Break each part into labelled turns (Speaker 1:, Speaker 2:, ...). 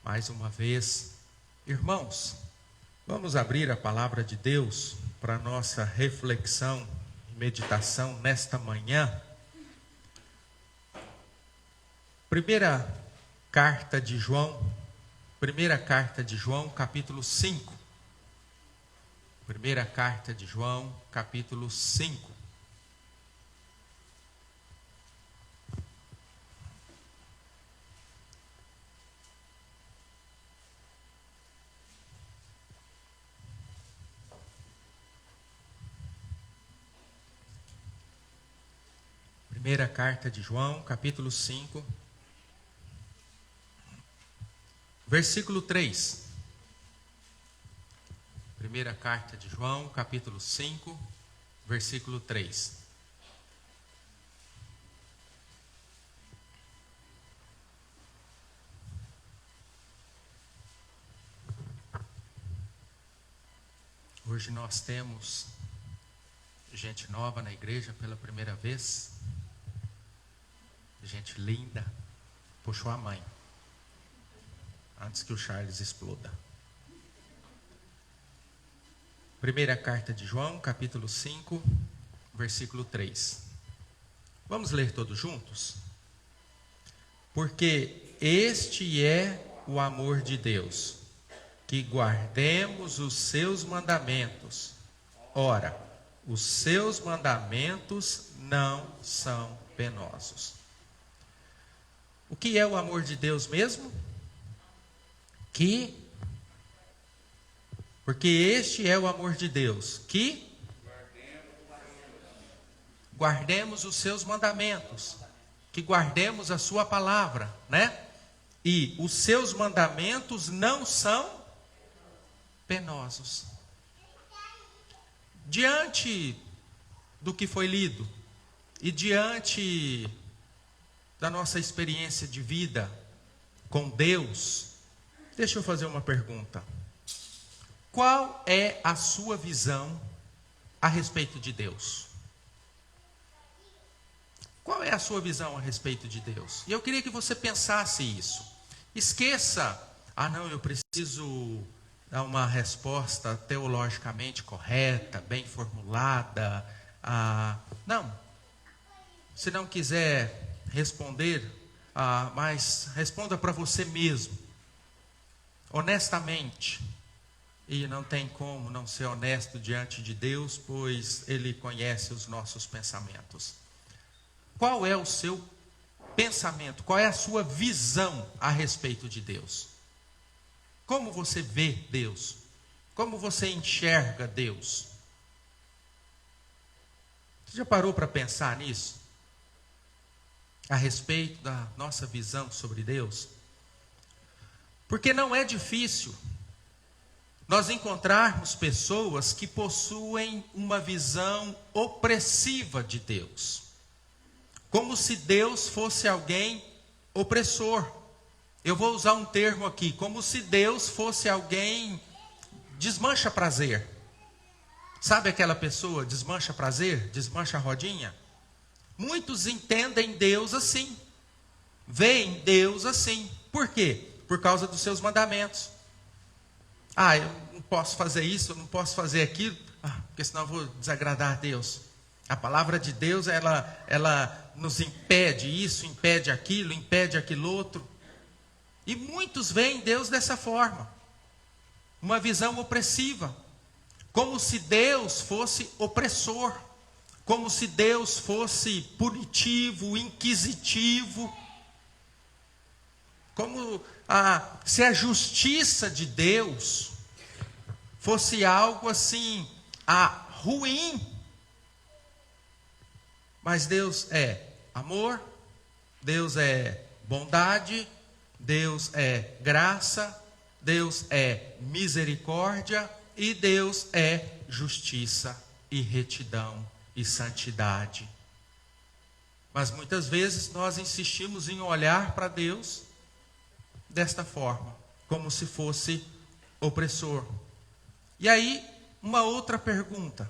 Speaker 1: mais uma vez. Irmãos, vamos abrir a palavra de Deus para nossa reflexão e meditação nesta manhã. Primeira carta de João, capítulo 5. Primeira carta de João, capítulo 5. Primeira carta de João, capítulo 5, versículo 3. Primeira carta de João, capítulo 5, versículo 3. Hoje nós temos gente nova na igreja pela primeira vez. Gente linda. Puxou a mãe antes que o Charles exploda. Primeira carta de João, capítulo 5, versículo 3. Vamos ler todos juntos? Porque este é o amor de Deus, que guardemos os seus mandamentos. Ora, os seus mandamentos não são penosos. O que é o amor de Deus mesmo? Porque este é o amor de Deus, que guardemos os seus mandamentos, que guardemos a sua palavra, né? E os seus mandamentos não são penosos. Diante do que foi lido e diante da nossa experiência de vida com Deus, deixa eu fazer uma pergunta. Qual é a sua visão a respeito de Deus? Qual é a sua visão a respeito de Deus? E eu queria que você pensasse isso. Esqueça, eu preciso dar uma resposta teologicamente correta, bem formulada. Não, se não quiser responder, mas responda para você mesmo, honestamente. E não tem como não ser honesto diante de Deus, pois Ele conhece os nossos pensamentos. Qual é o seu pensamento? Qual é a sua visão a respeito de Deus? Como você vê Deus? Como você enxerga Deus? Você já parou para pensar nisso? A respeito da nossa visão sobre Deus? Porque não é difícil nós encontrarmos pessoas que possuem uma visão opressiva de Deus. Como se Deus fosse alguém opressor. Eu vou usar um termo aqui, como se Deus fosse alguém desmancha prazer. Sabe aquela pessoa desmancha prazer, desmancha a rodinha? Muitos entendem Deus assim, veem Deus assim. Por quê? Por causa dos seus mandamentos. Eu não posso fazer isso, eu não posso fazer aquilo, porque senão eu vou desagradar a Deus. A palavra de Deus, ela nos impede isso, impede aquilo outro. E muitos veem Deus dessa forma, uma visão opressiva, como se Deus fosse opressor, como se Deus fosse punitivo, inquisitivo, como se a justiça de Deus fosse algo assim, ruim. Mas Deus é amor, Deus é bondade, Deus é graça, Deus é misericórdia e Deus é justiça e retidão e santidade. Mas muitas vezes nós insistimos em olhar para Deus desta forma, como se fosse opressor. E aí, uma outra pergunta.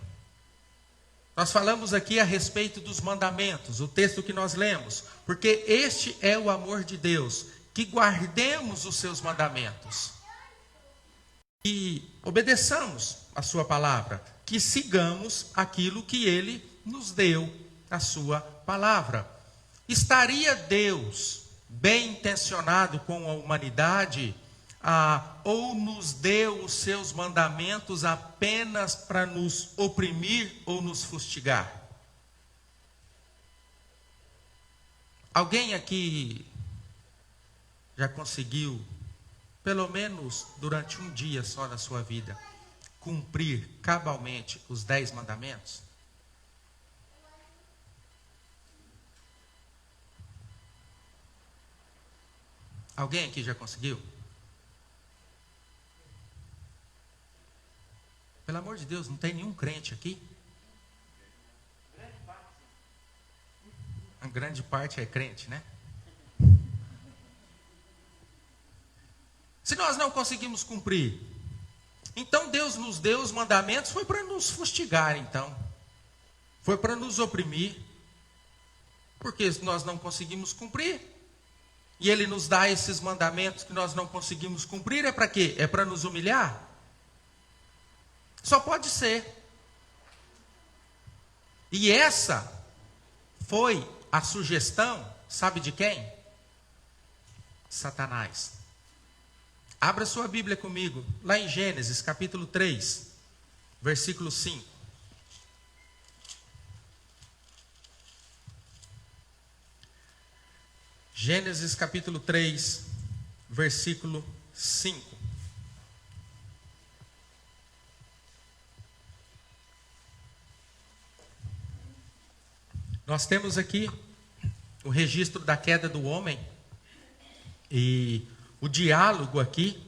Speaker 1: Nós falamos aqui a respeito dos mandamentos, o texto que nós lemos, porque este é o amor de Deus, que guardemos os seus mandamentos, que obedeçamos a sua palavra, que sigamos aquilo que ele nos deu, a sua palavra. Estaria Deus bem intencionado com a humanidade, ou nos deu os seus mandamentos apenas para nos oprimir ou nos fustigar? Alguém aqui já conseguiu, pelo menos durante um dia só na sua vida, cumprir cabalmente os 10 mandamentos? Alguém aqui já conseguiu? Pelo amor de Deus, não tem nenhum crente aqui? A grande parte é crente, né? Se nós não conseguimos cumprir, então Deus nos deu os mandamentos, foi para nos fustigar, então. Foi para nos oprimir. Porque nós não conseguimos cumprir. E Ele nos dá esses mandamentos que nós não conseguimos cumprir, é para quê? É para nos humilhar? Só pode ser. E essa foi a sugestão, sabe de quem? Satanás. Abra sua Bíblia comigo, lá em Gênesis, capítulo 3, versículo 5. Gênesis, capítulo 3, versículo 5. Nós temos aqui o registro da queda do homem e o diálogo aqui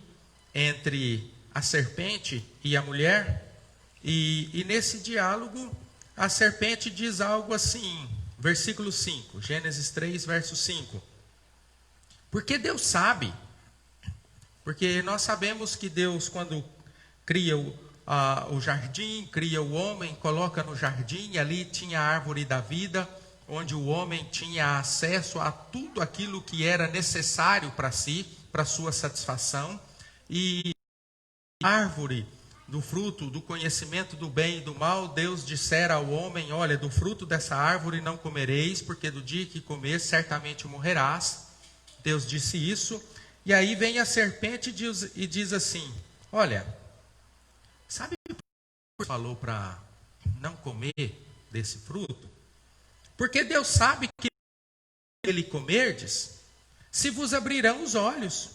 Speaker 1: entre a serpente e a mulher. E nesse diálogo, a serpente diz algo assim, versículo 5, Gênesis 3, verso 5. Porque Deus sabe, porque nós sabemos que Deus, quando cria o jardim, cria o homem, coloca no jardim, ali tinha a árvore da vida, onde o homem tinha acesso a tudo aquilo que era necessário para si, para sua satisfação, e a árvore do fruto do conhecimento do bem e do mal, Deus dissera ao homem: olha, do fruto dessa árvore não comereis, porque do dia que comer certamente morrerás. Deus disse isso, e aí vem a serpente e diz assim: olha, sabe por que Deus falou para não comer desse fruto? Porque Deus sabe que ele comerdes, se vos abrirão os olhos,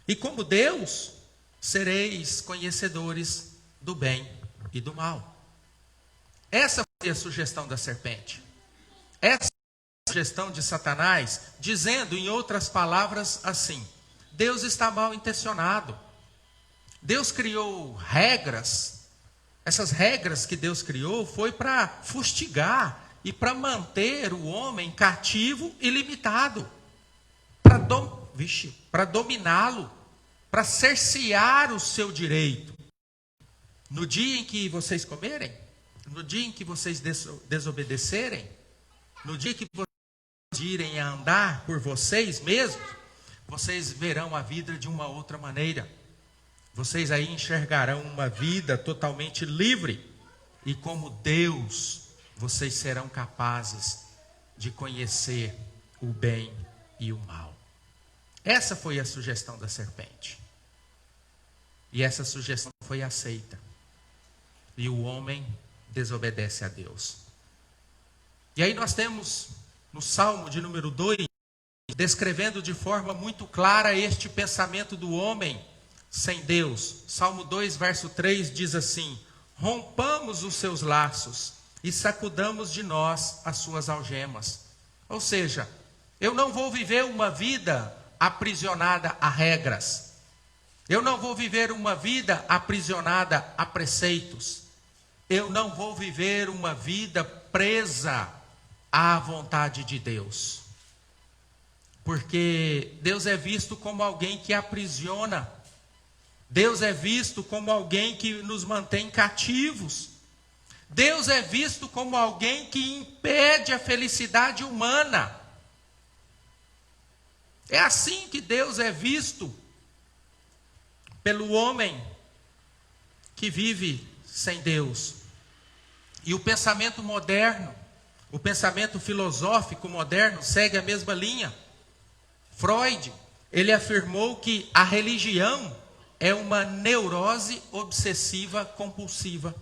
Speaker 1: e como Deus, sereis conhecedores do bem e do mal. Essa foi a sugestão da serpente. Essa foi a sugestão de Satanás, dizendo em outras palavras assim: Deus está mal intencionado. Deus criou regras. Essas regras que Deus criou foi para fustigar e para manter o homem cativo e limitado, para dominá-lo, para cercear o seu direito. No dia em que vocês comerem, no dia em que vocês desobedecerem, no dia que vocês irem a andar por vocês mesmos, vocês verão a vida de uma outra maneira. Vocês aí enxergarão uma vida totalmente livre, e como Deus, vocês serão capazes de conhecer o bem e o mal. Essa foi a sugestão da serpente. E essa sugestão foi aceita. E o homem desobedece a Deus. E aí nós temos no Salmo de número 2, descrevendo de forma muito clara este pensamento do homem sem Deus. Salmo 2, verso 3 diz assim: rompamos os seus laços e sacudamos de nós as suas algemas. Ou seja, eu não vou viver uma vida aprisionada a regras. Eu não vou viver uma vida aprisionada a preceitos. Eu não vou viver uma vida presa à vontade de Deus. Porque Deus é visto como alguém que aprisiona. Deus é visto como alguém que nos mantém cativos. Deus é visto como alguém que impede a felicidade humana. É assim que Deus é visto pelo homem que vive sem Deus. E o pensamento moderno, o pensamento filosófico moderno segue a mesma linha. Freud, ele afirmou que a religião é uma neurose obsessiva compulsiva.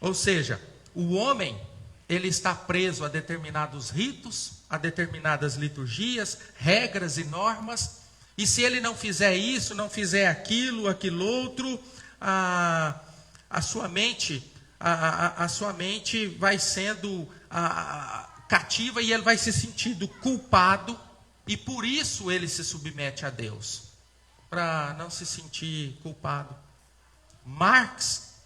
Speaker 1: Ou seja, o homem, ele está preso a determinados ritos, a determinadas liturgias, regras e normas, e se ele não fizer isso, não fizer aquilo, aquilo outro, a sua mente vai sendo cativa e ele vai se sentindo culpado, e por isso ele se submete a Deus, para não se sentir culpado. Marx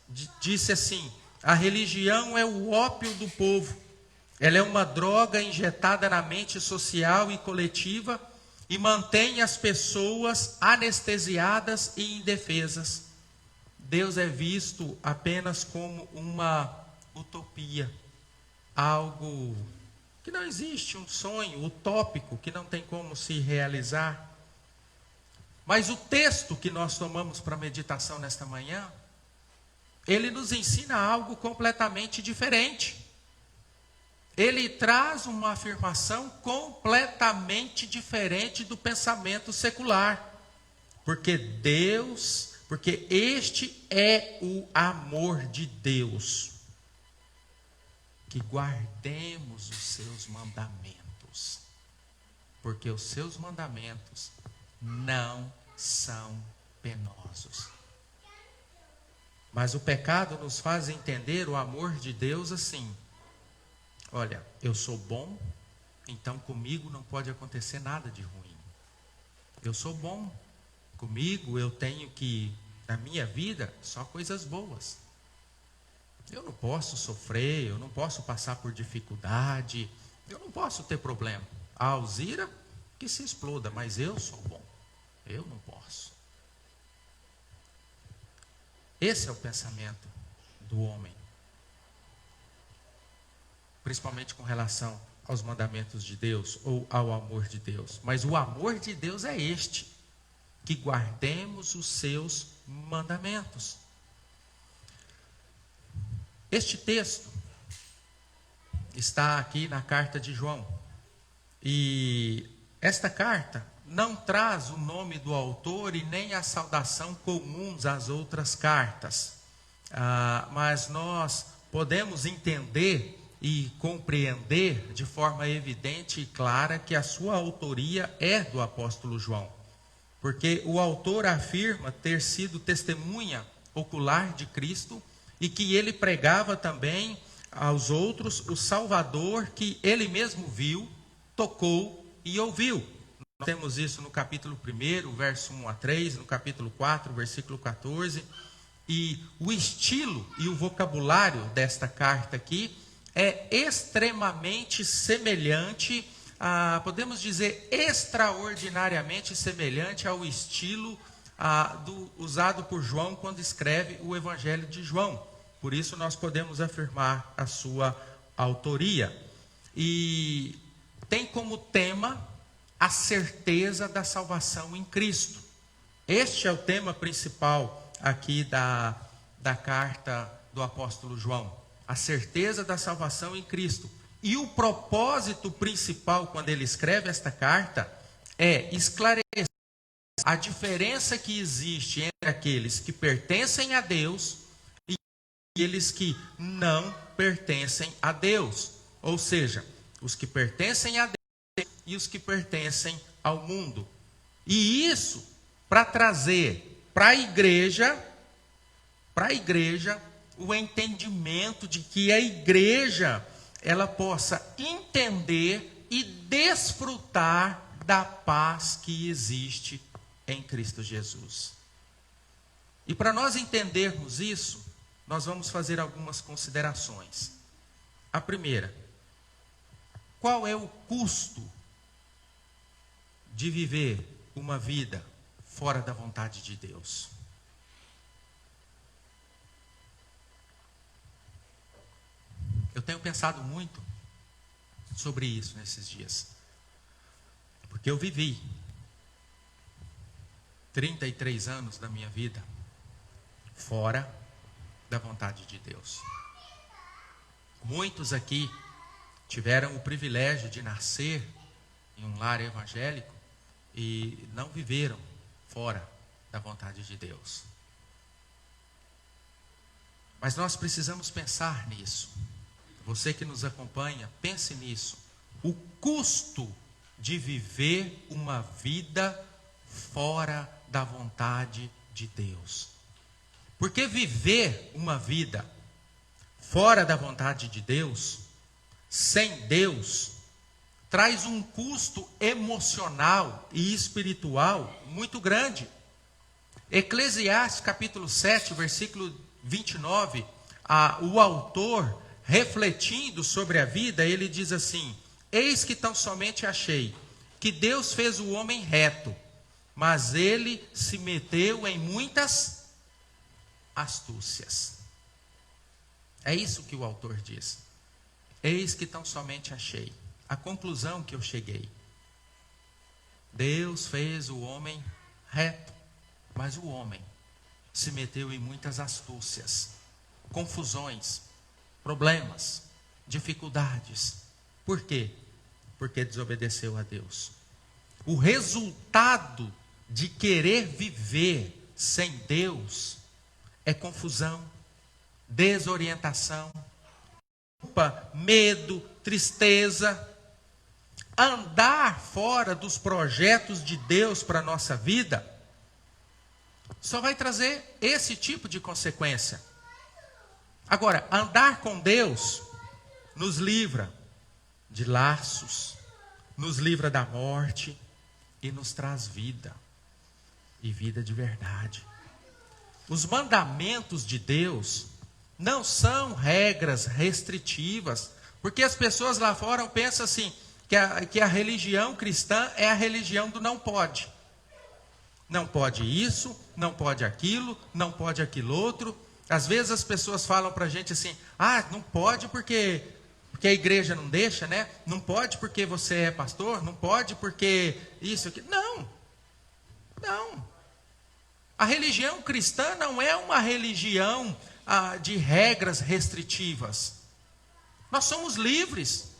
Speaker 1: disse assim: a religião é o ópio do povo. Ela é uma droga injetada na mente social e coletiva e mantém as pessoas anestesiadas e indefesas. Deus é visto apenas como uma utopia, algo que não existe, um sonho utópico que não tem como se realizar. Mas o texto que nós tomamos para meditação nesta manhã, ele nos ensina algo completamente diferente. Ele traz uma afirmação completamente diferente do pensamento secular. Porque este é o amor de Deus, que guardemos os seus mandamentos, porque os seus mandamentos não são penosos. Mas o pecado nos faz entender o amor de Deus assim: olha, eu sou bom, então comigo não pode acontecer nada de ruim. Eu sou bom, comigo eu tenho que, na minha vida, só coisas boas. Eu não posso sofrer, eu não posso passar por dificuldade, eu não posso ter problema. A Alzira que se exploda, mas eu sou bom, eu não posso. Esse é o pensamento do homem, principalmente com relação aos mandamentos de Deus ou ao amor de Deus. Mas o amor de Deus é este: que guardemos os seus mandamentos. Este texto está aqui na carta de João. E esta carta não traz o nome do autor e nem a saudação comuns às outras cartas. Mas nós podemos entender e compreender de forma evidente e clara que a sua autoria é do apóstolo João. Porque o autor afirma ter sido testemunha ocular de Cristo e que ele pregava também aos outros o Salvador que ele mesmo viu, tocou e ouviu. Nós temos isso no capítulo 1, verso 1 a 3, no capítulo 4, versículo 14. E o estilo e o vocabulário desta carta aqui é extremamente semelhante, podemos dizer extraordinariamente semelhante ao estilo usado por João quando escreve o Evangelho de João. Por isso nós podemos afirmar a sua autoria. E tem como tema a certeza da salvação em Cristo. Este é o tema principal aqui da carta do apóstolo João. A certeza da salvação em Cristo. E o propósito principal quando ele escreve esta carta é esclarecer a diferença que existe entre aqueles que pertencem a Deus e aqueles que não pertencem a Deus. Ou seja, os que pertencem a Deus e os que pertencem ao mundo. E isso para trazer para a igreja o entendimento de que a igreja ela possa entender e desfrutar da paz que existe em Cristo Jesus. E para nós entendermos isso, nós vamos fazer algumas considerações. A primeira: qual é o custo de viver uma vida fora da vontade de Deus? Eu tenho pensado muito sobre isso nesses dias. Porque eu vivi 33 anos da minha vida fora da vontade de Deus. Muitos aqui tiveram o privilégio de nascer em um lar evangélico e não viveram fora da vontade de Deus. Mas nós precisamos pensar nisso. Você que nos acompanha, pense nisso. O custo de viver uma vida fora da vontade de Deus. Porque viver uma vida fora da vontade de Deus, sem Deus, traz um custo emocional e espiritual muito grande. Eclesiastes capítulo 7, versículo 29, o autor, refletindo sobre a vida, ele diz assim: eis que tão somente achei que Deus fez o homem reto, mas ele se meteu em muitas astúcias. É isso que o autor diz. Eis que tão somente achei. A conclusão que eu cheguei: Deus fez o homem reto, mas o homem se meteu em muitas astúcias, confusões, problemas, dificuldades. Por quê? Porque desobedeceu a Deus. O resultado de querer viver sem Deus é confusão, desorientação, culpa, medo, tristeza. Andar fora dos projetos de Deus para a nossa vida só vai trazer esse tipo de consequência. Agora, andar com Deus nos livra de laços, nos livra da morte e nos traz vida, e vida de verdade. Os mandamentos de Deus não são regras restritivas, porque as pessoas lá fora pensam assim, que a religião cristã é a religião do não pode. Não pode isso, não pode aquilo, não pode aquilo outro. Às vezes as pessoas falam para a gente assim: não pode porque a igreja não deixa, né? Não pode porque você é pastor, não pode porque isso aqui. Não. A religião cristã não é uma religião de regras restritivas. Nós somos livres.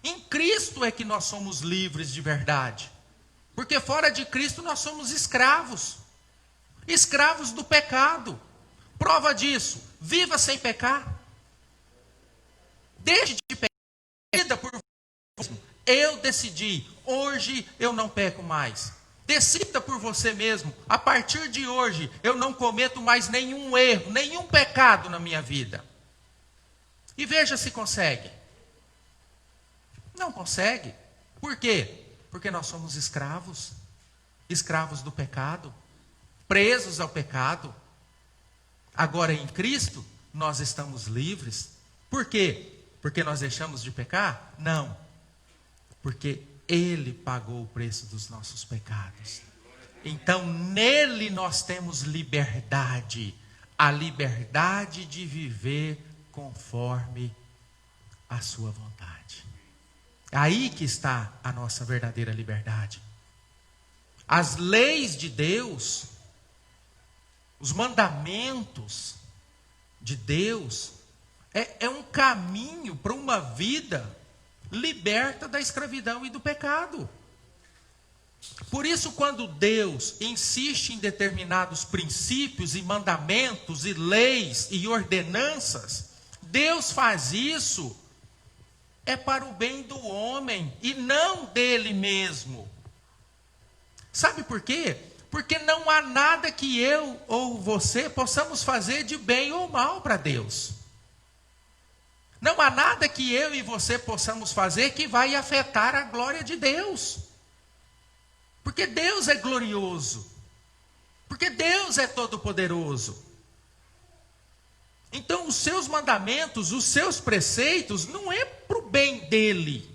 Speaker 1: Em Cristo é que nós somos livres de verdade. Porque fora de Cristo nós somos escravos. Escravos do pecado. Prova disso: viva sem pecar. Deixe de pecar. Vida por você mesmo. Eu decidi, hoje eu não peco mais. Decida por você mesmo: a partir de hoje eu não cometo mais nenhum erro, nenhum pecado na minha vida. E veja se consegue. Não consegue. Por quê? Porque nós somos escravos. Escravos do pecado. Presos ao pecado. Agora em Cristo nós estamos livres. Por quê? Porque nós deixamos de pecar? Não. Porque Ele pagou o preço dos nossos pecados. Então nele nós temos liberdade. A liberdade de viver conforme a sua vontade. Aí que está a nossa verdadeira liberdade. As leis de Deus, os mandamentos de Deus, é um caminho para uma vida liberta da escravidão e do pecado. Por isso, quando Deus insiste em determinados princípios e mandamentos e leis e ordenanças, Deus faz isso para o bem do homem e não dele mesmo. Sabe por quê? Porque não há nada que eu ou você possamos fazer de bem ou mal para Deus. Não há nada que eu e você possamos fazer que vai afetar a glória de Deus. Porque Deus é glorioso. Porque Deus é todo-poderoso. Então os seus mandamentos, os seus preceitos, não é para o bem dele.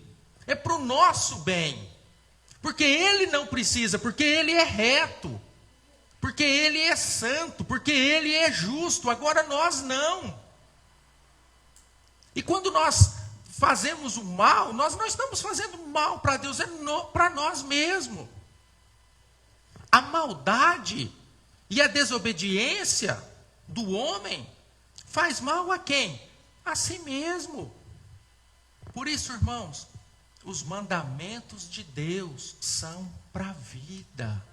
Speaker 1: É para o nosso bem. Porque ele não precisa, porque ele é reto. Porque ele é santo, porque ele é justo. Agora nós não. E quando nós fazemos o mal, nós não estamos fazendo mal para Deus, é para nós mesmos. A maldade e a desobediência do homem faz mal a quem? A si mesmo. Por isso, irmãos, os mandamentos de Deus são para a vida.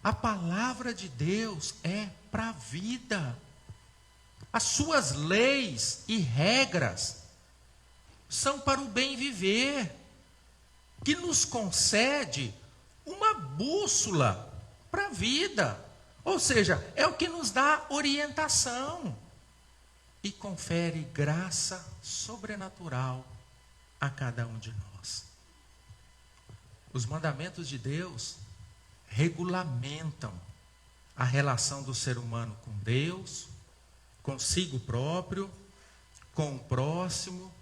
Speaker 1: A palavra de Deus é para a vida. As suas leis e regras são para o bem viver, que nos concede uma bússola para a vida. Ou seja, é o que nos dá orientação e confere graça sobrenatural a cada um de nós. Os mandamentos de Deus regulamentam a relação do ser humano com Deus, consigo próprio, com o próximo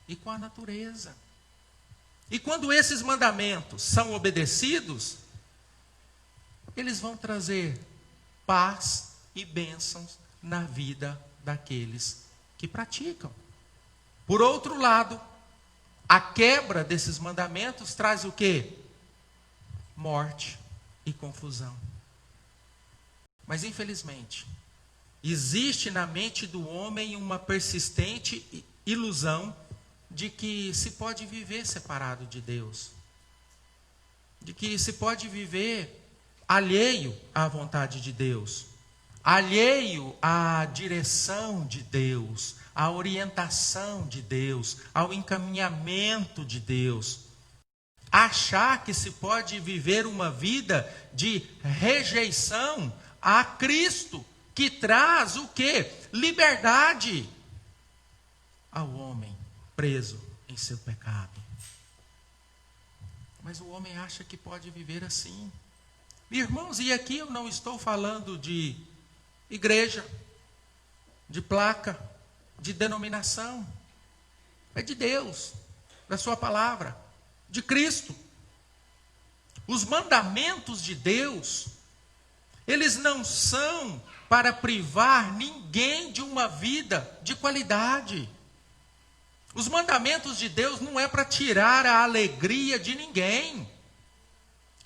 Speaker 1: e com a natureza. E quando esses mandamentos são obedecidos, eles vão trazer paz e bênçãos na vida daqueles que praticam. Por outro lado, a quebra desses mandamentos traz o quê? Morte e confusão. Mas infelizmente, existe na mente do homem uma persistente ilusão de que se pode viver separado de Deus, de que se pode viver alheio à vontade de Deus, alheio à direção de Deus, à orientação de Deus, ao encaminhamento de Deus. Achar que se pode viver uma vida de rejeição a Cristo, que traz o quê? Liberdade ao homem preso em seu pecado. Mas o homem acha que pode viver assim. Irmãos, e aqui eu não estou falando de igreja, de placa, de denominação. É de Deus, da sua palavra, de Cristo. Os mandamentos de Deus, eles não são para privar ninguém de uma vida de qualidade. Os mandamentos de Deus não é para tirar a alegria de ninguém.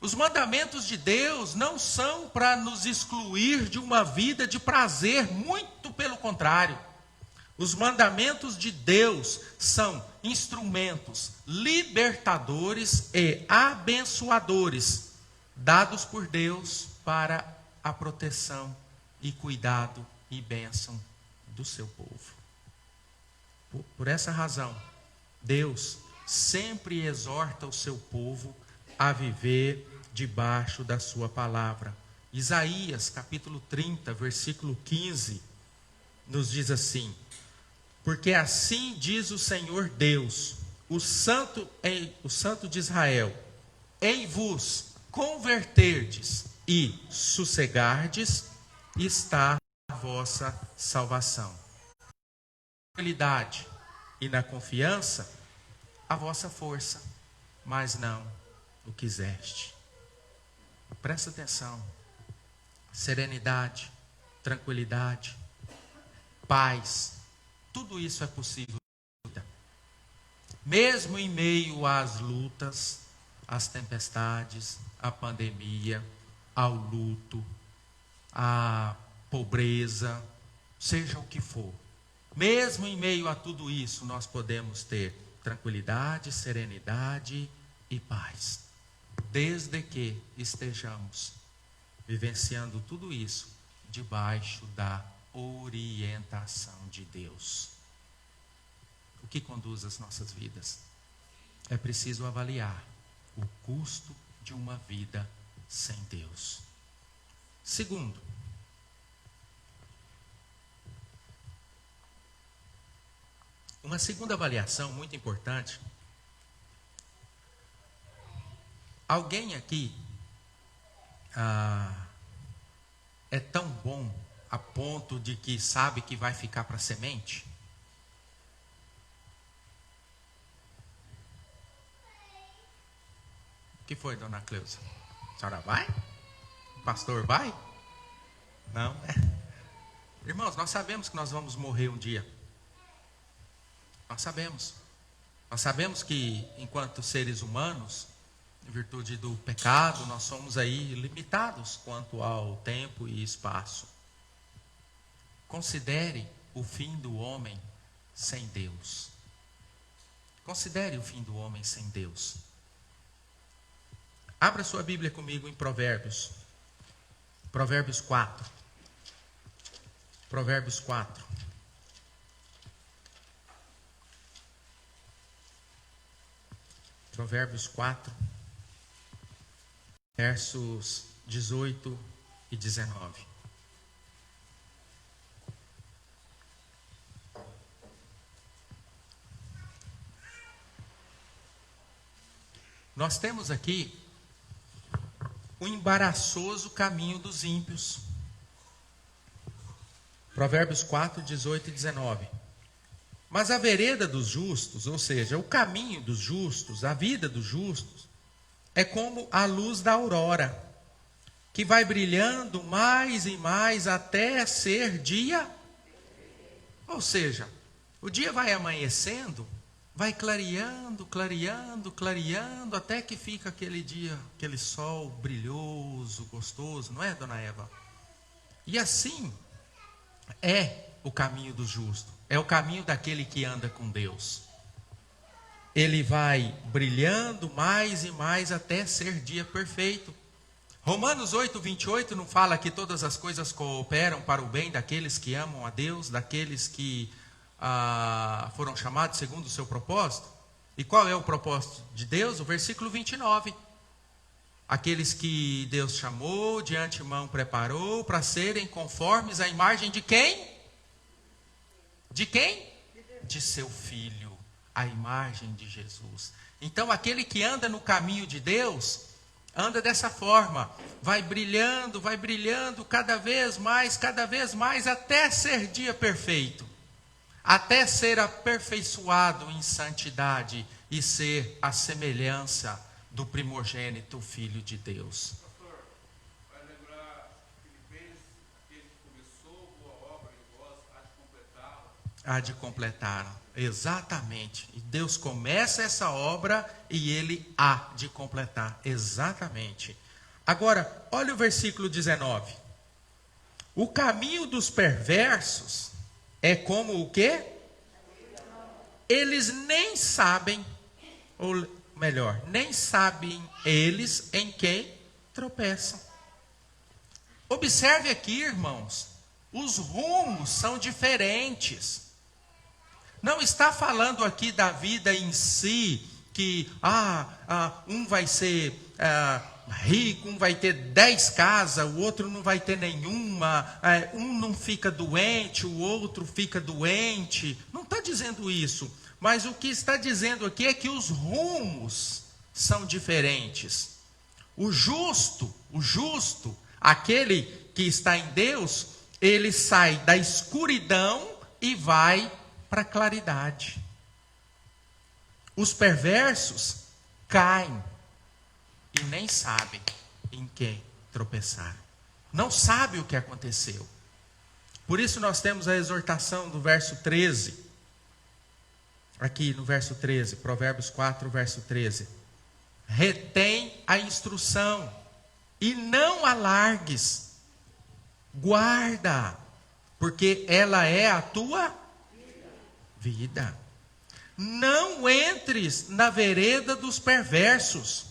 Speaker 1: Os mandamentos de Deus não são para nos excluir de uma vida de prazer, muito pelo contrário. Os mandamentos de Deus são instrumentos libertadores e abençoadores, dados por Deus para a proteção e cuidado e bênção do seu povo. Por essa razão, Deus sempre exorta o seu povo a viver debaixo da sua palavra. Isaías, capítulo 30, versículo 15, nos diz assim: porque assim diz o Senhor Deus, o Santo de Israel, em vos converterdes e sossegardes, está a vossa salvação. Na tranquilidade e na confiança, a vossa força, mas não o quiseste. Presta atenção. Serenidade, tranquilidade, paz, tudo isso é possível. Mesmo em meio às lutas, às tempestades, à pandemia, ao luto, à pobreza, seja o que for. Mesmo em meio a tudo isso, nós podemos ter tranquilidade, serenidade e paz. Desde que estejamos vivenciando tudo isso debaixo da orientação de Deus. O que conduz as nossas vidas? É preciso avaliar o custo de uma vida sem Deus. Segundo, uma segunda avaliação muito importante. Alguém aqui é tão bom a ponto de que sabe que vai ficar para semente? O que foi, dona Cleusa? A senhora vai? O pastor vai? Não, né? Irmãos, nós sabemos que nós vamos morrer um dia. Nós sabemos. Nós sabemos que, enquanto seres humanos, em virtude do pecado, nós somos aí limitados quanto ao tempo e espaço. Considere o fim do homem sem Deus. Considere o fim do homem sem Deus. Abra sua Bíblia comigo em Provérbios. Provérbios 4. Provérbios 4. Provérbios 4, versos 18 e 19. Nós temos aqui o embaraçoso caminho dos ímpios. Provérbios 4, 18 e 19. Mas a vereda dos justos, ou seja, o caminho dos justos, a vida dos justos, é como a luz da aurora, que vai brilhando mais e mais até ser dia. Ou seja, o dia vai amanhecendo, vai clareando, clareando, clareando, até que fica aquele dia, aquele sol brilhoso, gostoso, não é, dona Eva? E assim é o caminho do justo. É o caminho daquele que anda com Deus. Ele vai brilhando mais e mais até ser dia perfeito. Romanos 8, 28 não fala que todas as coisas cooperam para o bem daqueles que amam a Deus, daqueles que foram chamados segundo o seu propósito? E qual é o propósito de Deus? O versículo 29. Aqueles que Deus chamou, de antemão preparou, para serem conformes à imagem de quem? De quem? De seu Filho, a imagem de Jesus. Então, aquele que anda no caminho de Deus, anda dessa forma, vai brilhando cada vez mais, até ser dia perfeito, até ser aperfeiçoado em santidade e ser a semelhança do primogênito Filho de Deus. Há de completá-la, exatamente. E Deus começa essa obra e Ele há de completar, exatamente. Agora, olha o versículo 19. O caminho dos perversos é como o quê? Eles nem sabem, ou melhor, nem sabem eles em quem tropeçam. Observe aqui, irmãos, os rumos são diferentes. Não está falando aqui da vida em si, que um vai ser rico, um vai ter 10 casas, o outro não vai ter nenhuma, um não fica doente, o outro fica doente. Não está dizendo isso, mas o que está dizendo aqui é que os rumos são diferentes. O justo, aquele que está em Deus, ele sai da escuridão e vai para a claridade. Os perversos caem e nem sabem em quem tropeçaram. Não sabem o que aconteceu. Por isso nós temos a exortação do verso 13. Aqui no verso 13, Provérbios 4, verso 13. Retém a instrução e não alargues. Guarda, porque ela é a tua vida. Não entres na vereda dos perversos,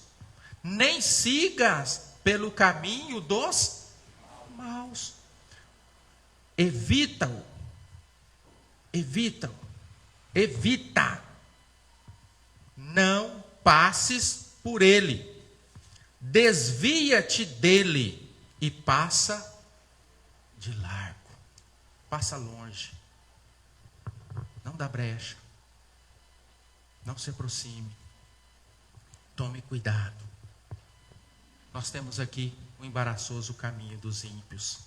Speaker 1: nem sigas pelo caminho dos maus. Evita. Não passes por ele. Desvia-te dele e passa de largo. Passa longe. Não dá brecha. Não se aproxime. Tome cuidado. Nós temos aqui o embaraçoso caminho dos ímpios.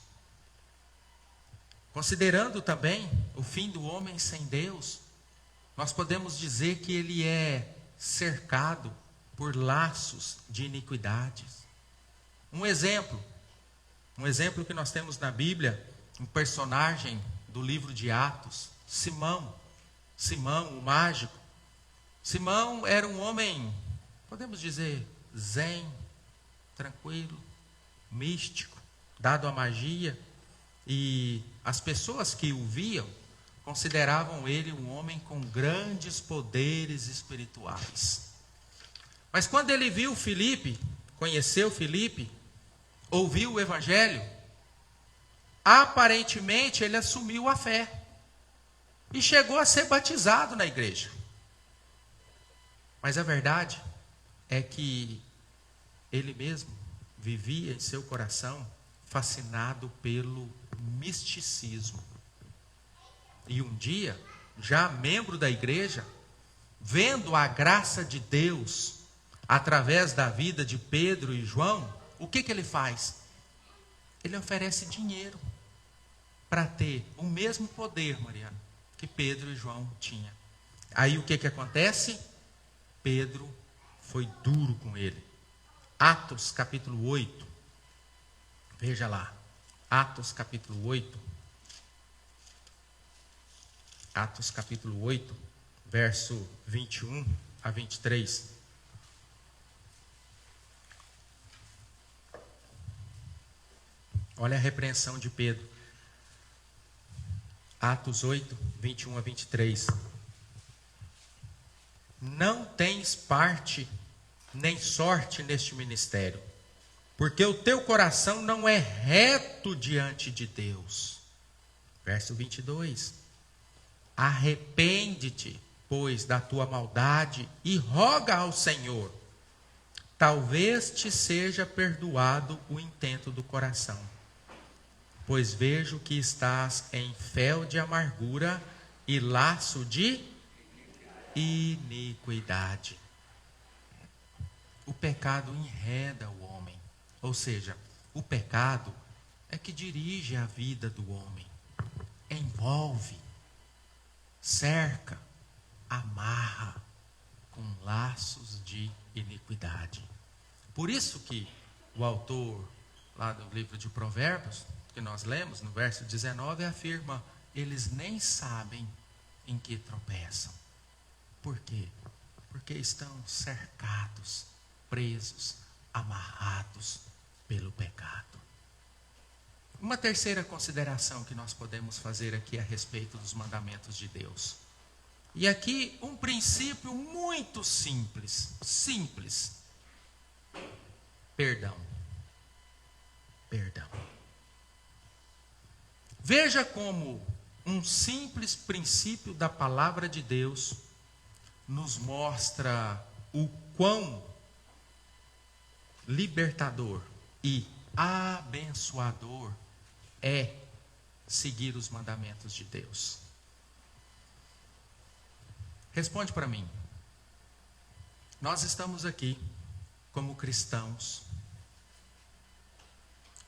Speaker 1: Considerando também o fim do homem sem Deus, nós podemos dizer que ele é cercado por laços de iniquidades. Um exemplo que nós temos na Bíblia, um personagem do livro de Atos, Simão, o mágico. Simão era um homem, podemos dizer, zen, tranquilo, místico, dado à magia, e as pessoas que o viam consideravam ele um homem com grandes poderes espirituais. Mas quando ele viu Filipe, conheceu Filipe, ouviu o evangelho, aparentemente ele assumiu a fé e chegou a ser batizado na igreja. Mas a verdade é que ele mesmo vivia em seu coração fascinado pelo misticismo. E um dia, já membro da igreja, vendo a graça de Deus através da vida de Pedro e João, o que ele faz? Ele oferece dinheiro para ter o mesmo poder, Mariana, que Pedro e João tinham. Aí o que acontece? Pedro foi duro com ele. Atos capítulo 8. Veja lá. Atos capítulo 8. Atos capítulo 8, verso 21 a 23. Olha a repreensão de Pedro. Atos 8, 21 a 23. Não tens parte nem sorte neste ministério, porque o teu coração não é reto diante de Deus. Verso 22. Arrepende-te, pois, da tua maldade e roga ao Senhor. Talvez te seja perdoado o intento do coração, pois vejo que estás em fel de amargura e laço de iniquidade. O pecado enreda o homem, ou seja, o pecado é que dirige a vida do homem, envolve, cerca, amarra com laços de iniquidade. Por isso que o autor lá do livro de Provérbios, que nós lemos no verso 19, afirma: eles nem sabem em que tropeçam. Por quê? Porque estão cercados, presos, amarrados pelo pecado. Uma terceira consideração que nós podemos fazer aqui a respeito dos mandamentos de Deus. E aqui um princípio muito simples. Perdão. Veja como um simples princípio da palavra de Deus nos mostra o quão libertador e abençoador é seguir os mandamentos de Deus. Responde para mim. Nós estamos aqui como cristãos,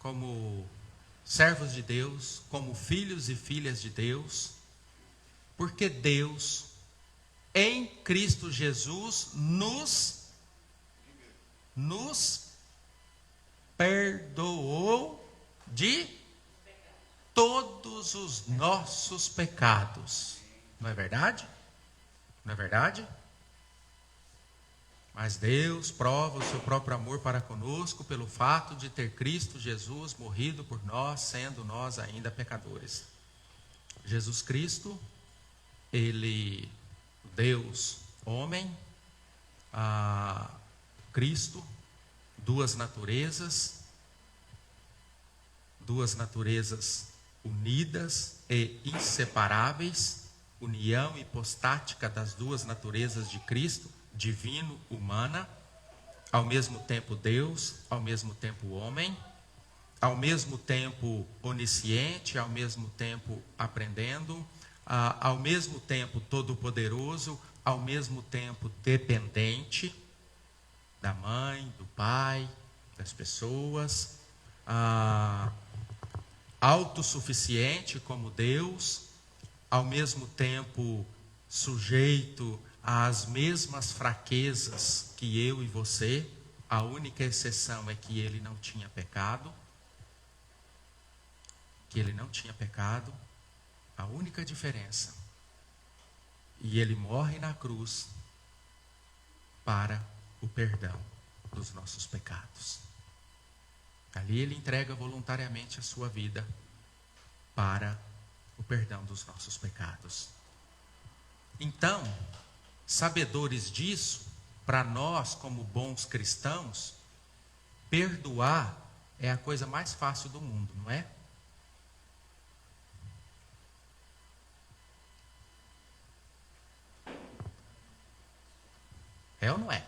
Speaker 1: como servos de Deus, como filhos e filhas de Deus, porque Deus, em Cristo Jesus, nos perdoou de todos os nossos pecados. Não é verdade? Não é verdade? Mas Deus prova o seu próprio amor para conosco pelo fato de ter Cristo Jesus morrido por nós, sendo nós ainda pecadores. Jesus Cristo, Ele, Deus, homem, Cristo, duas naturezas unidas e inseparáveis, união hipostática das duas naturezas de Cristo, divino, humana, ao mesmo tempo Deus, ao mesmo tempo homem, ao mesmo tempo onisciente, ao mesmo tempo aprendendo, ao mesmo tempo todo-poderoso, ao mesmo tempo dependente da mãe, do pai, das pessoas, autossuficiente como Deus, ao mesmo tempo sujeito às mesmas fraquezas que eu e você. A única exceção é que ele não tinha pecado. A única diferença. E ele morre na cruz para o perdão dos nossos pecados. Ali ele entrega voluntariamente a sua vida para o perdão dos nossos pecados. Então, sabedores disso, para nós como bons cristãos, perdoar é a coisa mais fácil do mundo, não é? É ou não é?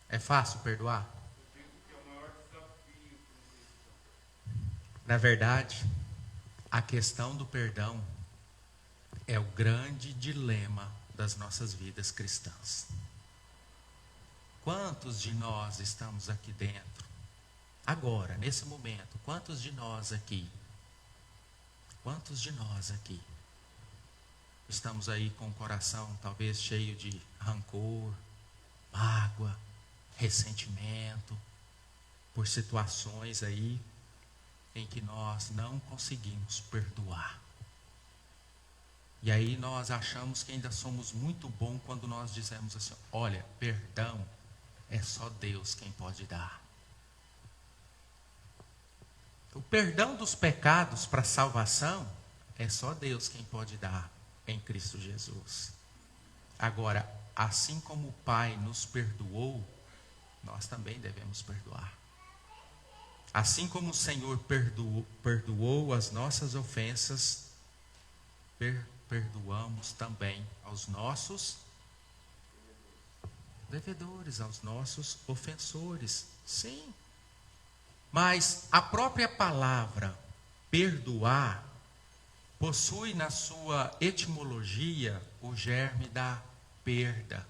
Speaker 1: É fácil perdoar? Na verdade, a questão do perdão é o grande dilema das nossas vidas cristãs. Quantos de nós estamos aqui dentro? Agora, nesse momento, quantos de nós aqui estamos aí com o coração talvez cheio de rancor, mágoa, ressentimento, por situações aí em que nós não conseguimos perdoar. E aí nós achamos que ainda somos muito bons quando nós dizemos assim: olha, perdão é só Deus quem pode dar. O perdão dos pecados para a salvação é só Deus quem pode dar em Cristo Jesus. Agora, assim como o Pai nos perdoou, nós também devemos perdoar. Assim como o Senhor perdoou as nossas ofensas, perdoamos também aos nossos devedores, aos nossos ofensores. Sim. Mas a própria palavra perdoar possui na sua etimologia o germe da perda.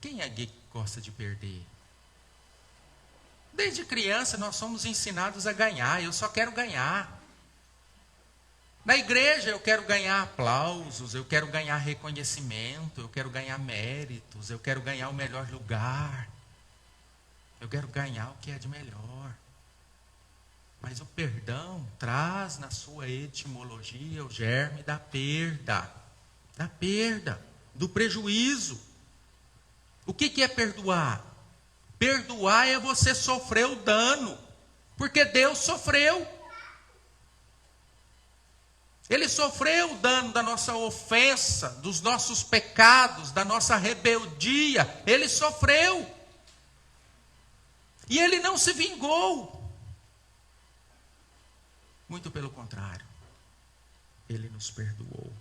Speaker 1: Quem é que gosta de perder? Desde criança nós somos ensinados a ganhar. Eu só quero ganhar. Na igreja eu quero ganhar aplausos, eu quero ganhar reconhecimento, eu quero ganhar méritos, eu quero ganhar o melhor lugar. Eu quero ganhar o que é de melhor. Mas o perdão traz na sua etimologia o germe da perda, do prejuízo. O que é perdoar? Perdoar é você sofrer o dano, porque Deus sofreu. Ele sofreu o dano da nossa ofensa, dos nossos pecados, da nossa rebeldia. Ele sofreu. E ele não se vingou. Muito pelo contrário. Ele nos perdoou.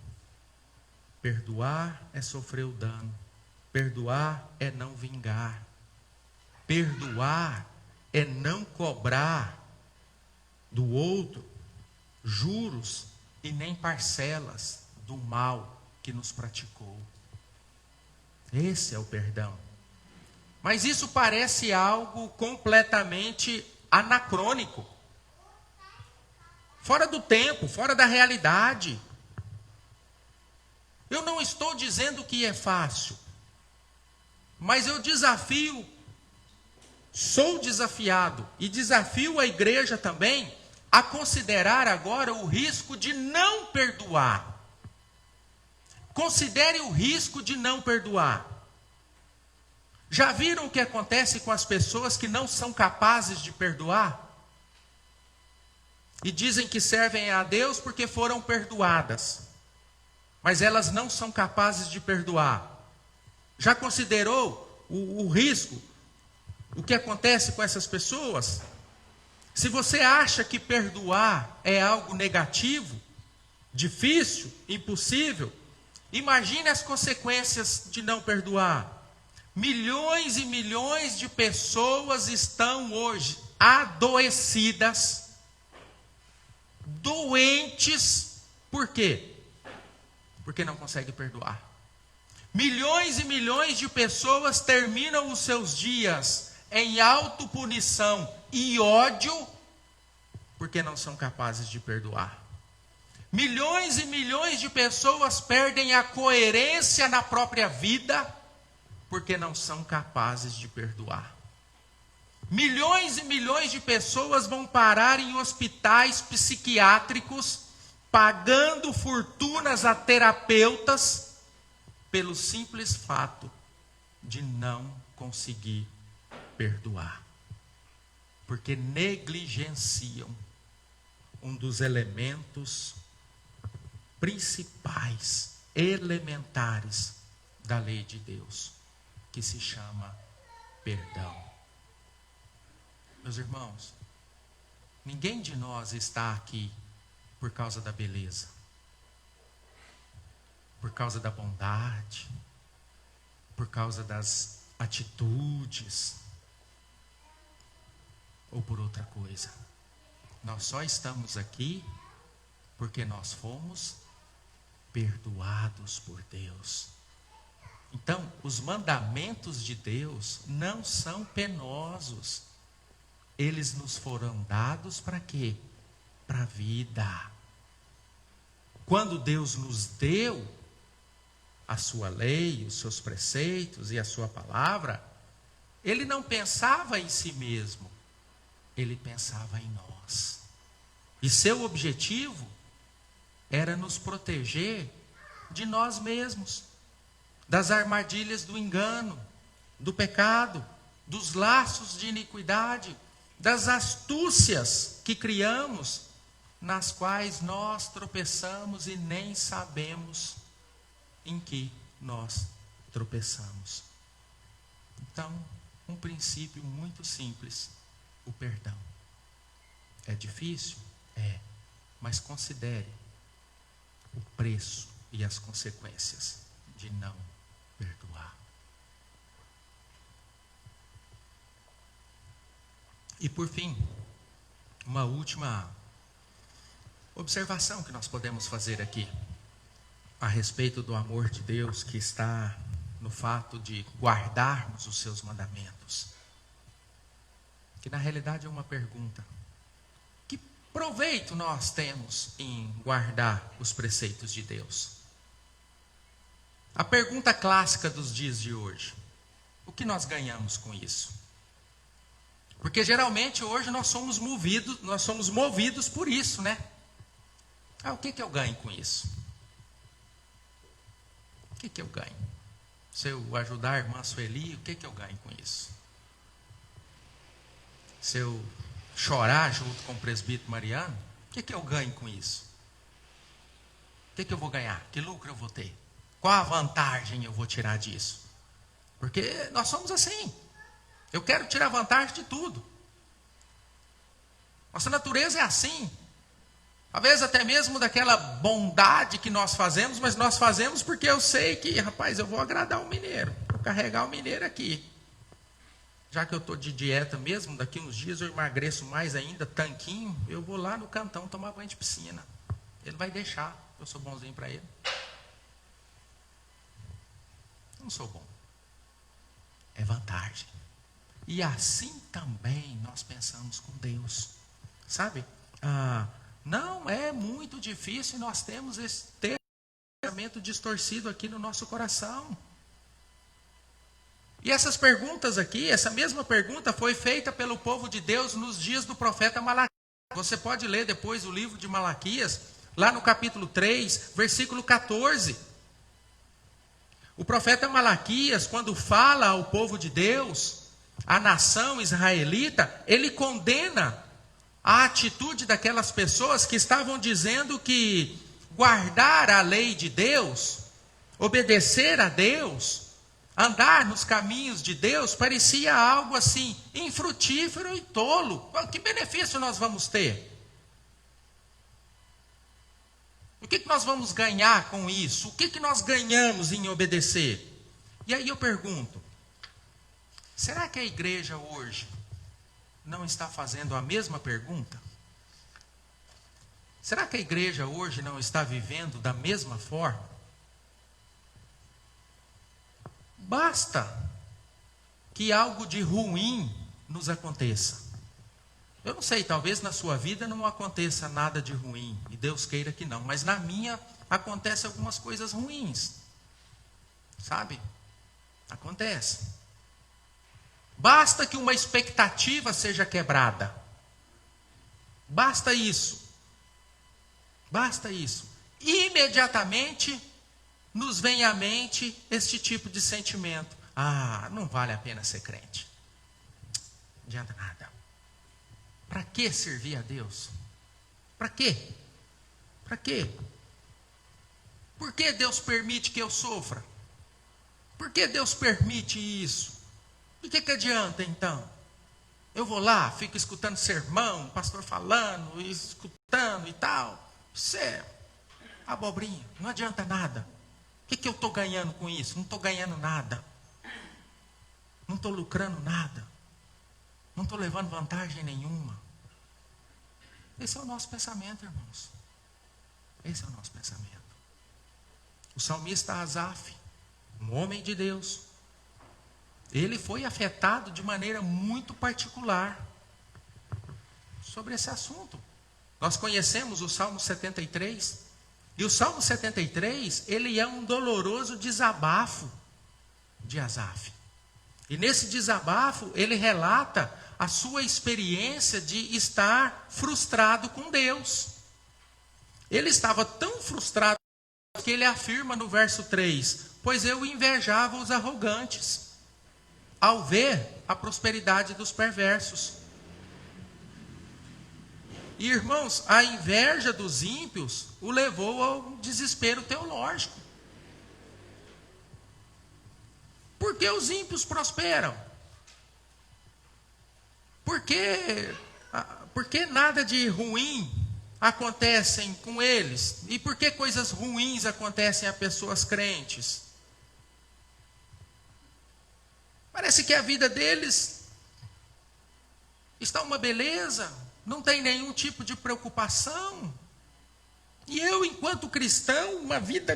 Speaker 1: Perdoar é sofrer o dano. Perdoar é não vingar. Perdoar é não cobrar do outro juros e nem parcelas do mal que nos praticou. Esse é o perdão. Mas isso parece algo completamente anacrônico. Fora do tempo, fora da realidade. Eu não estou dizendo que é fácil, mas eu sou desafiado e desafio a igreja também a considerar agora o risco de não perdoar. Considere o risco de não perdoar. Já viram o que acontece com as pessoas que não são capazes de perdoar? E dizem que servem a Deus porque foram perdoadas. Mas elas não são capazes de perdoar. Já considerou o risco? O que acontece com essas pessoas? Se você acha que perdoar é algo negativo, difícil, impossível, imagine as consequências de não perdoar. Milhões e milhões de pessoas estão hoje adoecidas, doentes. Por quê? Porque não conseguem perdoar. Milhões e milhões de pessoas terminam os seus dias em autopunição e ódio, porque não são capazes de perdoar. Milhões e milhões de pessoas perdem a coerência na própria vida, porque não são capazes de perdoar. Milhões e milhões de pessoas vão parar em hospitais psiquiátricos, pagando fortunas a terapeutas pelo simples fato de não conseguir perdoar. Porque negligenciam um dos elementos principais, elementares da lei de Deus, que se chama perdão. Meus irmãos, ninguém de nós está aqui por causa da beleza, por causa da bondade, por causa das atitudes, ou por outra coisa. Nós só estamos aqui porque nós fomos perdoados por Deus. Então, os mandamentos de Deus não são penosos. Eles nos foram dados para quê? Para a vida. Quando Deus nos deu a sua lei, os seus preceitos e a sua palavra, Ele não pensava em si mesmo, Ele pensava em nós. E seu objetivo era nos proteger de nós mesmos, das armadilhas do engano, do pecado, dos laços de iniquidade, das astúcias que criamos, nas quais nós tropeçamos e nem sabemos em que nós tropeçamos. Então, um princípio muito simples, o perdão. É difícil? É, mas considere o preço e as consequências de não perdoar. E por fim, uma última observação que nós podemos fazer aqui a respeito do amor de Deus que está no fato de guardarmos os seus mandamentos. Que na realidade é uma pergunta: que proveito nós temos em guardar os preceitos de Deus? A pergunta clássica dos dias de hoje: o que nós ganhamos com isso? Porque geralmente hoje nós somos movidos por isso, né? O que eu ganho com isso? O que eu ganho? Se eu ajudar a irmã Sueli, o que eu ganho com isso? Se eu chorar junto com o presbítero Mariano, o que eu ganho com isso? O que eu vou ganhar? Que lucro eu vou ter? Qual a vantagem eu vou tirar disso? Porque nós somos assim. Eu quero tirar vantagem de tudo. Nossa natureza é assim. Talvez até mesmo daquela bondade que nós fazemos, mas nós fazemos porque eu sei que, rapaz, eu vou agradar o mineiro. Vou carregar o mineiro aqui. Já que eu estou de dieta mesmo, daqui uns dias eu emagreço mais ainda, tanquinho, eu vou lá no cantão tomar banho de piscina. Ele vai deixar, eu sou bonzinho para ele. Não sou bom. É vantagem. E assim também nós pensamos com Deus. Sabe? Não é muito difícil e nós temos esse pensamento distorcido aqui no nosso coração. E essas perguntas aqui, essa mesma pergunta foi feita pelo povo de Deus nos dias do profeta Malaquias. Você pode ler depois o livro de Malaquias, lá no capítulo 3, versículo 14. O profeta Malaquias, quando fala ao povo de Deus, à nação israelita, ele condena a atitude daquelas pessoas que estavam dizendo que guardar a lei de Deus, obedecer a Deus, andar nos caminhos de Deus, parecia algo assim, infrutífero e tolo. Que benefício nós vamos ter? O que nós vamos ganhar com isso? O que nós ganhamos em obedecer? E aí eu pergunto, será que a igreja hoje não está fazendo a mesma pergunta? Será que a igreja hoje não está vivendo da mesma forma? Basta que algo de ruim nos aconteça. Eu não sei, talvez na sua vida não aconteça nada de ruim, e Deus queira que não, mas na minha acontecem algumas coisas ruins. Sabe? Acontece. Basta que uma expectativa seja quebrada. Basta isso. Basta isso. Imediatamente nos vem à mente este tipo de sentimento. Ah, não vale a pena ser crente. Não adianta nada. Para que servir a Deus? Para quê? Para quê? Por que Deus permite que eu sofra? Por que Deus permite isso? E que adianta então? Eu vou lá, fico escutando sermão, o pastor falando, escutando e tal. Isso é abobrinha, não adianta nada. O que eu estou ganhando com isso? Não estou ganhando nada. Não estou lucrando nada. Não estou levando vantagem nenhuma. Esse é o nosso pensamento, irmãos. Esse é o nosso pensamento. O salmista Asaf, um homem de Deus, ele foi afetado de maneira muito particular sobre esse assunto. Nós conhecemos o Salmo 73, e o Salmo 73, ele é um doloroso desabafo de Asaf. E nesse desabafo, ele relata a sua experiência de estar frustrado com Deus. Ele estava tão frustrado que ele afirma no verso 3, pois eu invejava os arrogantes, ao ver a prosperidade dos perversos. E, irmãos, a inveja dos ímpios o levou ao desespero teológico. Por que os ímpios prosperam? Por que nada de ruim acontecem com eles? E por que coisas ruins acontecem a pessoas crentes? Parece que a vida deles está uma beleza, não tem nenhum tipo de preocupação. E eu, enquanto cristão, uma vida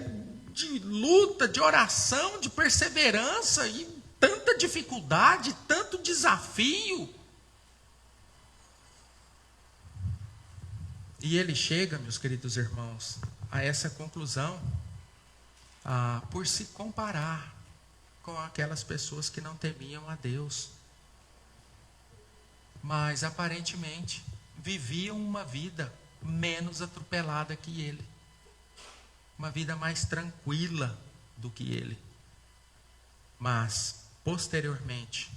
Speaker 1: de luta, de oração, de perseverança, e tanta dificuldade, tanto desafio. E ele chega, meus queridos irmãos, a essa conclusão, por se comparar com aquelas pessoas que não temiam a Deus, mas aparentemente viviam uma vida menos atropelada que ele, uma vida mais tranquila do que ele. Mas, posteriormente,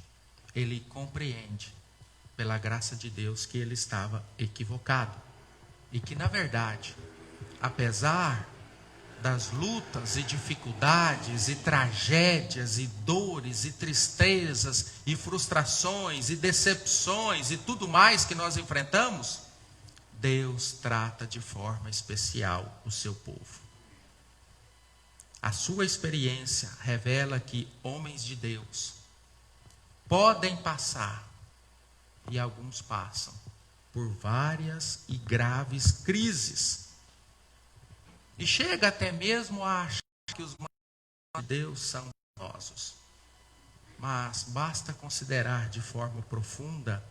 Speaker 1: ele compreende, pela graça de Deus, que ele estava equivocado. E que, na verdade, apesar das lutas e dificuldades e tragédias e dores e tristezas e frustrações e decepções e tudo mais que nós enfrentamos, Deus trata de forma especial o seu povo. A sua experiência revela que homens de Deus podem passar, e alguns passam, por várias e graves crises. E chega até mesmo a achar que os de Deus são danosos. Mas basta considerar de forma profunda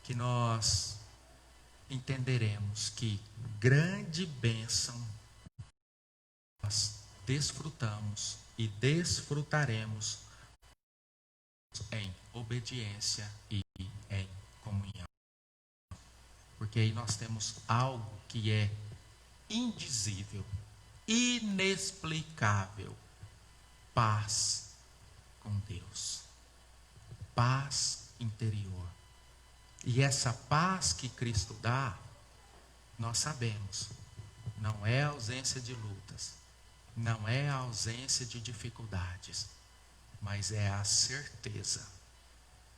Speaker 1: que nós entenderemos que grande bênção nós desfrutamos e desfrutaremos em obediência e em comunhão. Porque aí nós temos algo que é indizível, inexplicável: paz com Deus, paz interior. E essa paz que Cristo dá, nós sabemos, não é a ausência de lutas, não é a ausência de dificuldades, mas é a certeza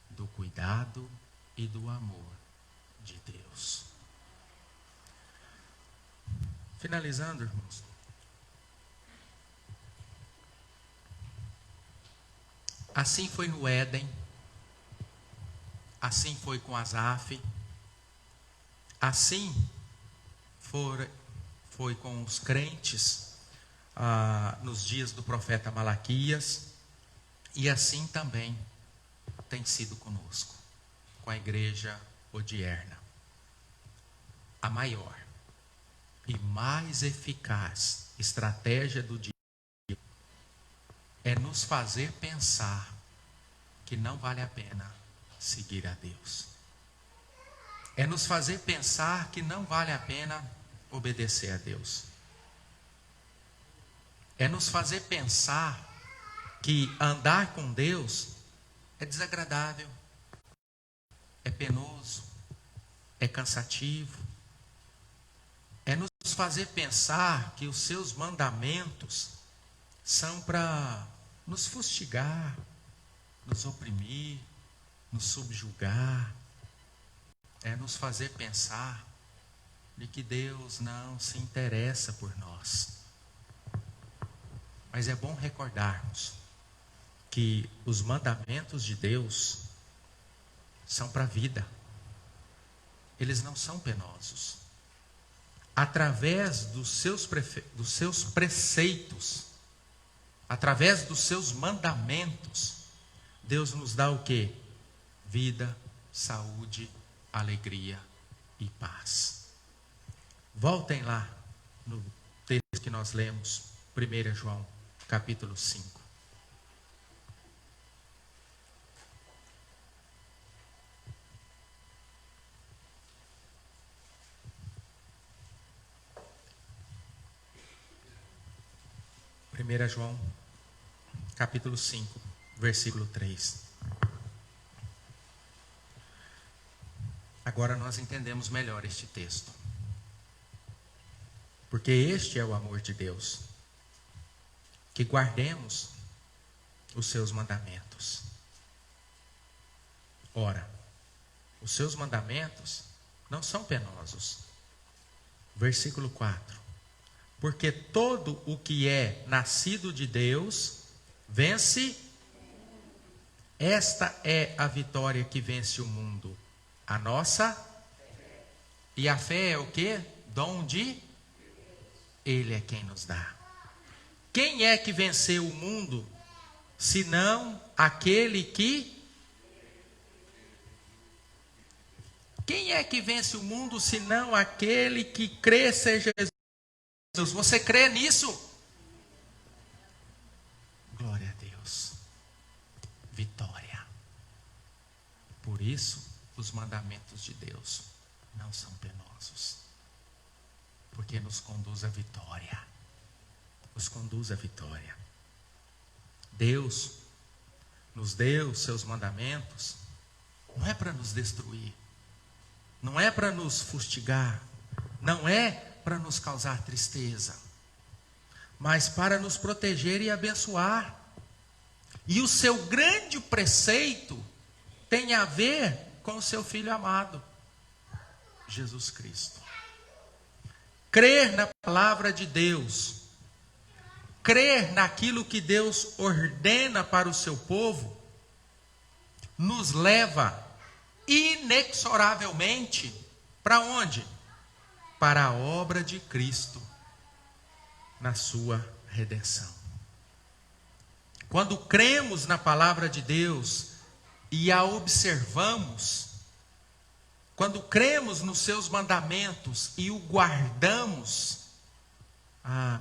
Speaker 1: do cuidado e do amor de Deus. Finalizando, irmãos, assim foi no Éden, assim foi com Asaf, assim foi com os crentes nos dias do profeta Malaquias, e assim também tem sido conosco, com a igreja odierna. A maior e mais eficaz estratégia do dia é nos fazer pensar que não vale a pena seguir a Deus. É nos fazer pensar que não vale a pena obedecer a Deus. É nos fazer pensar que andar com Deus é desagradável, é penoso, é cansativo. É nos fazer pensar que os seus mandamentos são para nos fustigar, nos oprimir, nos subjugar. É nos fazer pensar de que Deus não se interessa por nós. Mas é bom recordarmos que os mandamentos de Deus são para a vida. Eles não são penosos. Através dos seus preceitos, através dos seus mandamentos, Deus nos dá o quê? Vida, saúde, alegria e paz. Voltem lá no texto que nós lemos, 1 João, capítulo 5. Primeira João, capítulo 5, versículo 3. Agora nós entendemos melhor este texto. Porque este é o amor de Deus, que guardemos os seus mandamentos. Ora, os seus mandamentos não são penosos. Versículo 4. Porque todo o que é nascido de Deus vence. Esta é a vitória que vence o mundo. A nossa. E a fé é o quê? Dom de Ele é quem nos dá. Quem é que venceu o mundo, senão aquele que... Quem é que vence o mundo, senão aquele que crê ser Jesus? Você crê nisso? Glória a Deus. Vitória. Por isso, os mandamentos de Deus não são penosos. Porque nos conduz à vitória. Nos conduz à vitória. Deus nos deu seus mandamentos, não é para nos destruir, não é para nos fustigar, não é para nos causar tristeza, mas para nos proteger e abençoar. E o seu grande preceito tem a ver com o seu Filho amado, Jesus Cristo. Crer na palavra de Deus, crer naquilo que Deus ordena para o seu povo, nos leva inexoravelmente para onde? Para a obra de Cristo na sua redenção. Quando cremos na palavra de Deus e a observamos, quando cremos nos seus mandamentos e o guardamos,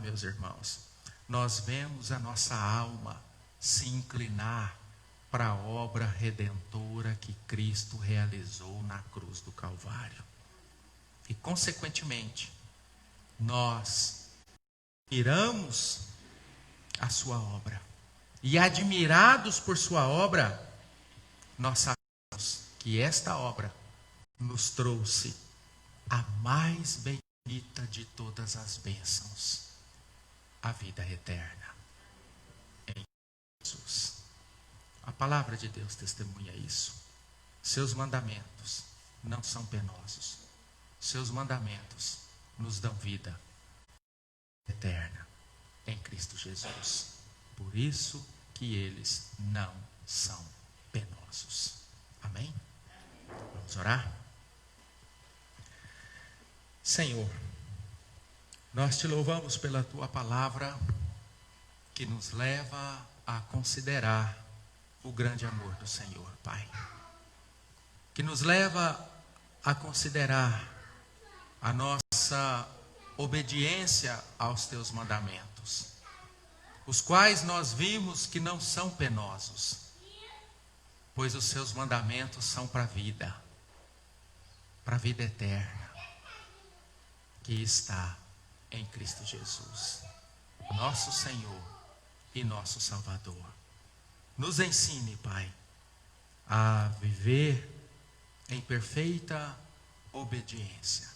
Speaker 1: meus irmãos, nós vemos a nossa alma se inclinar para a obra redentora que Cristo realizou na cruz do Calvário. E, consequentemente, nós admiramos a sua obra. E, admirados por sua obra, nós sabemos que esta obra nos trouxe a mais bendita de todas as bênçãos, a vida eterna em Jesus. A palavra de Deus testemunha isso. Seus mandamentos não são penosos. Seus mandamentos nos dão vida eterna em Cristo Jesus. Por isso que eles não são penosos. Amém? Vamos orar? Senhor, nós te louvamos pela tua palavra que nos leva a considerar o grande amor do Senhor, Pai. Que nos leva a considerar a nossa obediência aos teus mandamentos, os quais nós vimos que não são penosos, pois os seus mandamentos são para a vida eterna. que está em Cristo Jesus, nosso Senhor e nosso Salvador. Nos ensine, Pai, a viver em perfeita obediência.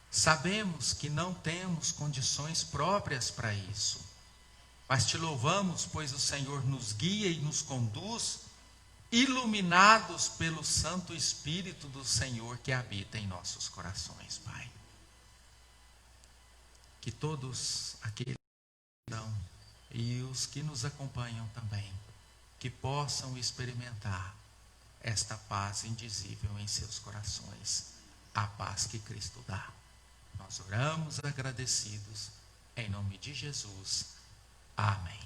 Speaker 1: Sabemos que não temos condições próprias para isso, mas te louvamos, pois o Senhor nos guia e nos conduz, iluminados pelo Santo Espírito do Senhor que habita em nossos corações, Pai. Que todos aqueles que não, e os que nos acompanham também, que possam experimentar esta paz indizível em seus corações, a paz que Cristo dá. Nós oramos agradecidos, em nome de Jesus. Amém.